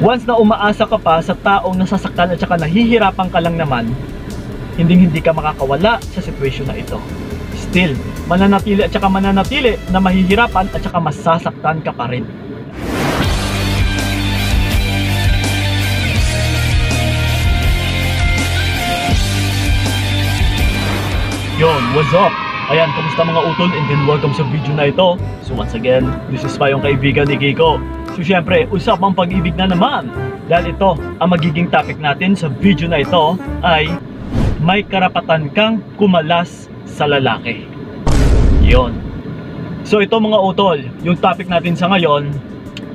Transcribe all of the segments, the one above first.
Once na umaasa ka pa sa taong nasasaktan at saka nahihirapan ka lang naman, hindi ka makakawala sa sitwasyon na ito. Still, mananatili at saka mananatili na mahihirapan at saka masasaktan ka pa rin. Yon, what's up? Ayan, kamusta mga utol, and then welcome sa video na ito. So once again, this is pa yung kaibigan ni Kiko. So syempre, usapang pag-ibig na naman. Dahil ito, ang magiging topic natin sa video na ito ay may karapatan kang kumalas sa lalaki. Yon. So ito mga utol, yung topic natin sa ngayon,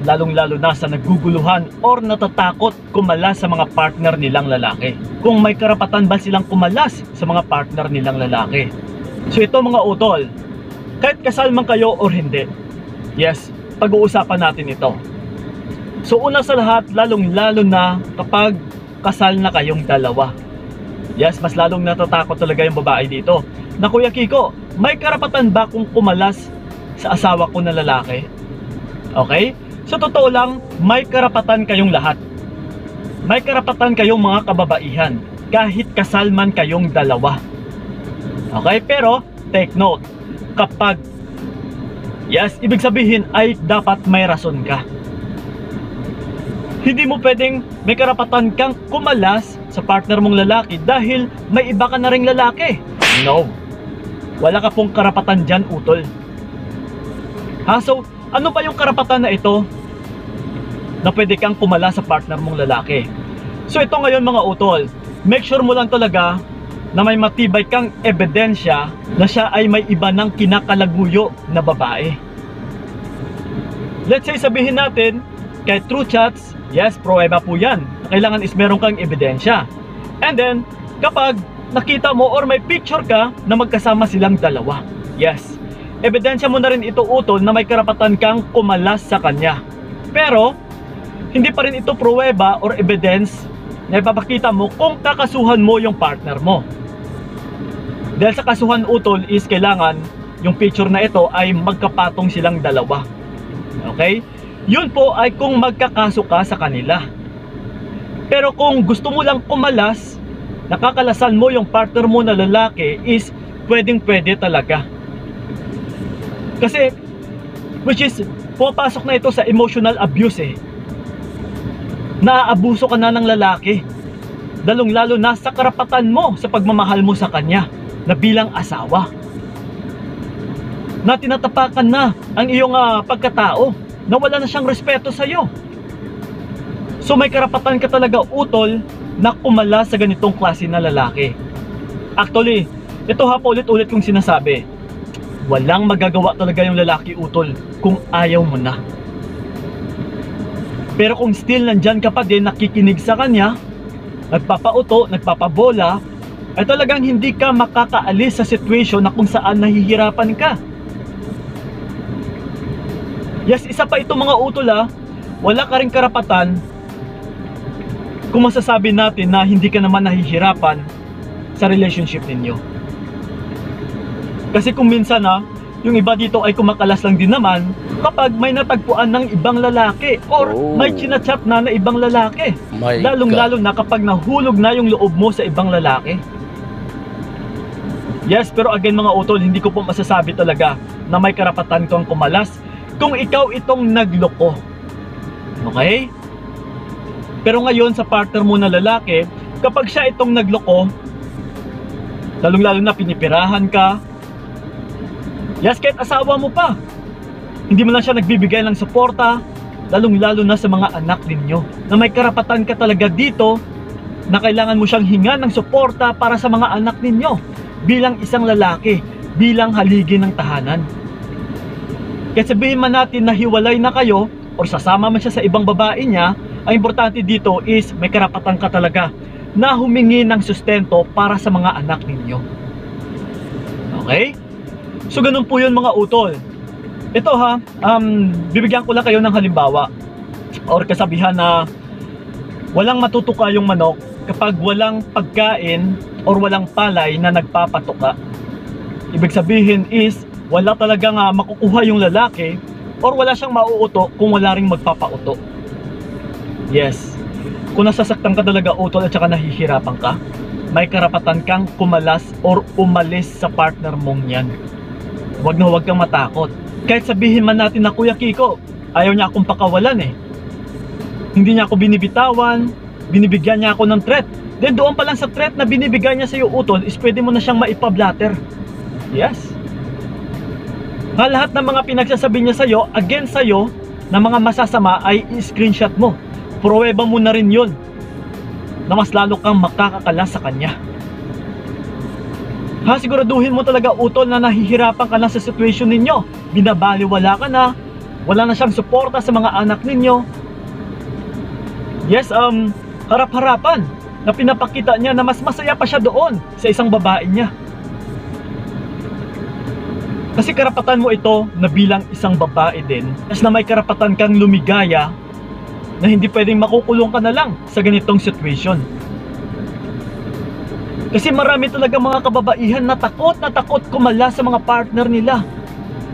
lalong-lalo na sa naguguluhan or natatakot kumalas sa mga partner nilang lalaki. Kung may karapatan ba silang kumalas sa mga partner nilang lalaki. So ito mga utol, kahit kasal man kayo or hindi, yes, pag-uusapan natin ito. So una sa lahat, lalong-lalo na kapag kasal na kayong dalawa. Yes, mas lalong natatakot talaga yung babae dito. Na Kuya Kiko, may karapatan ba kung kumalas sa asawa ko na lalaki? Okay? So totoo lang, may karapatan kayong lahat. May karapatan kayong mga kababaihan, kahit kasal man kayong dalawa. Okay? Pero, take note, kapag, yes, ibig sabihin ay dapat may rason ka. Hindi mo pwedeng may karapatan kang kumalas sa partner mong lalaki dahil may iba ka na ring lalaki. No. Wala ka pong karapatan dyan, utol. Ha? So, ano ba yung karapatan na ito na pwede kang kumalas sa partner mong lalaki? So ito ngayon mga utol, make sure mo lang talaga na may matibay kang ebidensya na siya ay may iba ng kinakalaguyo na babae. Let's say sabihin natin, kay True Chats, yes, pruweba po yan. Kailangan is meron kang ebidensya. And then, kapag nakita mo or may picture ka na magkasama silang dalawa, yes, ebidensya mo na rin ito utol na may karapatan kang kumalas sa kanya. Pero, hindi pa rin ito pruweba or evidence na ipapakita mo kung kakasuhan mo yung partner mo. Dahil sa kasuhan utol is kailangan yung picture na ito ay magkapatong silang dalawa. Okay? Yun po ay kung magkakaso ka sa kanila. Pero kung gusto mo lang kumalas, nakakalasan mo yung partner mo na lalaki is pwedeng pwede talaga. Kasi, which is, pumapasok na ito sa emotional abuse eh. Naaabuso ka na ng lalaki, lalong-lalo na sa karapatan mo sa pagmamahal mo sa kanya na bilang asawa, na tinatapakan na ang iyong pagkatao, na wala na siyang respeto sa iyo. So may karapatan ka talaga utol na kumalas sa ganitong klase na lalaki. Actually, ito ha po ulit-ulit kong sinasabi, walang magagawa talaga yung lalaki utol kung ayaw mo na. Pero kung still nandyan ka pa din nakikinig sa kanya, nagpapauto, nagpapabola, ay talagang hindi ka makakaalis sa situation na kung saan nahihirapan ka. Yes, isa pa ito mga utol ha, wala ka ring karapatan kung masasabi natin na hindi ka naman nahihirapan sa relationship ninyo. Kasi kung minsan ha, yung iba dito ay kumakalas lang din naman kapag may natagpuan ng ibang lalaki or may chinachat na ibang lalaki. Lalong-lalo na kapag nahulog na yung loob mo sa ibang lalaki. Yes, pero again mga utol, hindi ko po masasabi talaga na may karapatan kang kumalas kung ikaw itong nagloko. Okay? Pero ngayon sa partner mo na lalaki, kapag siya itong nagloko, lalong-lalo na pinipirahan ka, yes, kahit asawa mo pa, hindi mo lang siya nagbibigay ng suporta, lalong-lalo na sa mga anak ninyo, na may karapatan ka talaga dito na kailangan mo siyang hinga ng suporta para sa mga anak ninyo bilang isang lalaki, bilang haligi ng tahanan. Kahit sabihin man natin na hiwalay na kayo or sasama man siya sa ibang babae niya, ang importante dito is may karapatan ka talaga na humingi ng sustento para sa mga anak ninyo. Okay? So ganun po yun mga utol. Ito ha, bibigyan ko lang kayo ng halimbawa or kasabihan na walang matutuka yung manok kapag walang pagkain or walang palay na nagpapatuka. Ibig sabihin is wala talagang makukuha yung lalaki or wala siyang mauuto kung wala ring magpapauto. Yes, kung nasasaktan ka talaga utol at saka nahihirapan ka, may karapatan kang kumalas or umalis sa partner mong yan. Huwag na huwag kang matakot. Kahit sabihin man natin na Kuya Kiko, ayaw niya akong pakawalan eh. Hindi niya ako binibitawan, binibigyan niya ako ng threat. Then doon pa lang sa threat na binibigay niya sa iyo utol is pwede mo na siyang maipablatter. Yes. Lahat ng mga pinagsasabi niya sa iyo, against sa iyo, na mga masasama ay i-screenshot mo. Pruweba mo na rin yun na mas lalo kang makakakala sa kanya. Siguraduhin mo talaga utol na nahihirapan ka na sa situation ninyo. Binabaliwala ka na, wala na siyang suporta sa mga anak ninyo. Yes, harap-harapan na pinapakita niya na mas masaya pa siya doon sa isang babae niya. Kasi karapatan mo ito na bilang isang babae din, as na may karapatan kang lumigaya na hindi pwedeng makukulong ka na lang sa ganitong situation. Kasi marami talaga mga kababaihan na takot kumala sa mga partner nila.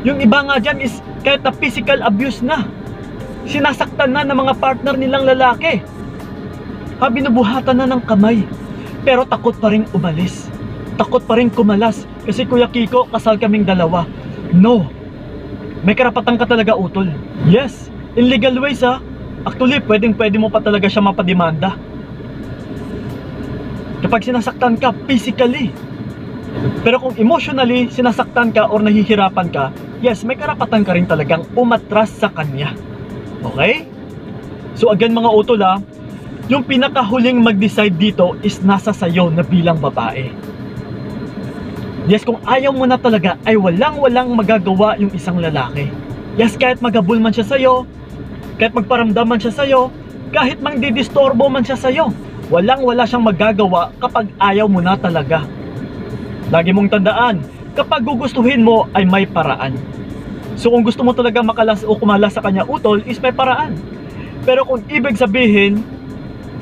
Yung iba nga dyan is kahit na physical abuse na, sinasaktan na ng mga partner nilang lalaki. Binubuhatan na ng kamay, pero takot pa rin umalis. Takot pa rin kumalas. Kasi Kuya Kiko, kasal kaming dalawa. No, may karapatan ka talaga utol. Yes, in legal ways actually pwede mo pa talaga siya mapademanda kapag sinasaktan ka physically. Pero kung emotionally sinasaktan ka or nahihirapan ka, yes, may karapatan ka rin talagang umatras sa kanya. Okay? So again mga utol yung pinakahuling mag-decide dito is nasa sayo na bilang babae. Yes, kung ayaw mo na talaga ay walang magagawa yung isang lalaki. Yes, kahit maghabol man siya sa'yo, kahit magparamdam man siya sa'yo, kahit mangdidistorbo man siya sa'yo, wala siyang magagawa kapag ayaw mo na talaga. Lagi mong tandaan, kapag gugustuhin mo ay may paraan. So kung gusto mo talaga makalas o kumalas sa kanya utol is may paraan. Pero kung ibig sabihin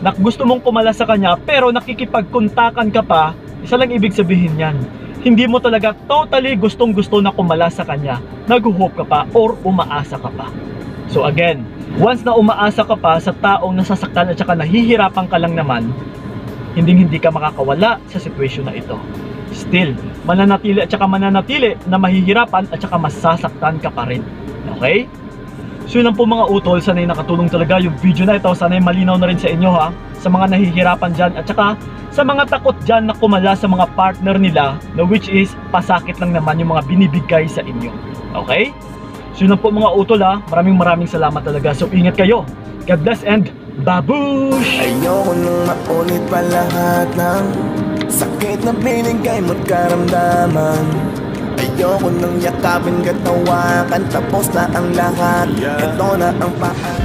na gusto mong kumalas sa kanya pero nakikipagkontakan ka pa, isa lang ibig sabihin yan, hindi mo talaga totally gustong-gusto na kumalas sa kanya, nag-hope ka pa or umaasa ka pa. So again, once na umaasa ka pa sa taong nasasaktan at saka nahihirapan ka lang naman, hindi ka makakawala sa sitwasyon na ito. Still, mananatili na mahihirapan at saka masasaktan ka pa rin. Okay? So yun lang po mga utol, sana'y nakatulong talaga yung video na ito. Sana'y malinaw na rin sa inyo sa mga nahihirapan dyan at saka sa mga takot dyan na kumala sa mga partner nila, na which is pasakit lang naman yung mga binibigay sa inyo. Okay? So yun lang po mga utol maraming salamat talaga. So ingat kayo. God bless and babush! Ayoko nang maulit pa lahat ng sakit na binigay mo't karamdaman. Ayoko nang yakapin, katawakan, tapos na ang lahat. Ito na ang paan.